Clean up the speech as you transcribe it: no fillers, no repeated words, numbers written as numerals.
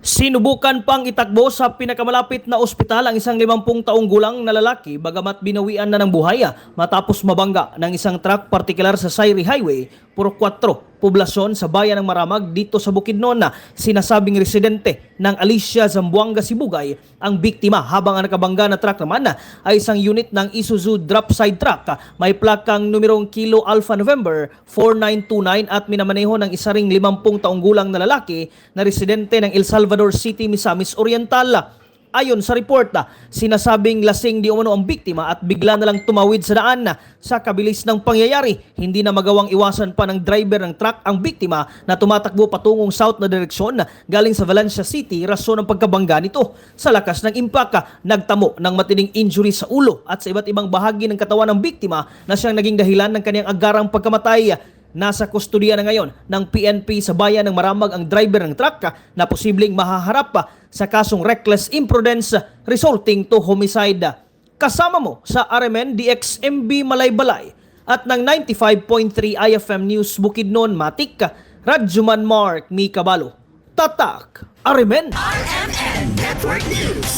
Sinubukan pang itakbo sa pinakamalapit na ospital ang isang 50 taong gulang na lalaki bagamat binawian na ng buhay matapos mabangga ng isang truck partikular sa Sayri Highway, Puro 4, poblasyon sa bayan ng Maramag dito sa Bukidnon na sinasabing residente ng Alicia, Zamboanga, Sibugay ang biktima habang ang nakabangga na truck naman ay isang unit ng Isuzu drop side truck may plakang numerong Kilo Alpha November 4929 at minamaneho ng isa ring 50 taong gulang na lalaki na residente ng El Salvador City, Misamis Oriental. Ayon sa report, sinasabing lasing di umano ang biktima at bigla na lang tumawid sa daan sa kabilis ng pangyayari. Hindi na magawang iwasan pa ng driver ng truck ang biktima na tumatakbo patungong south na direksyon galing sa Valencia City, rason ng pagkabangga nito. Sa lakas ng impact, nagtamo ng matinding injury sa ulo at sa iba't ibang bahagi ng katawan ng biktima na siyang naging dahilan ng kanyang agarang pagkamatay. Nasa kustodiya na ngayon ng PNP sa bayan ng Maramag ang driver ng truck na posibleng mahaharap sa kasong reckless imprudence resulting to homicide. Kasama mo sa RMN DXMB Malaybalay at ng 95.3 IFM News Bukidnon Matik, Radjuman Mark Mikabalo. Tatak RMN Network News.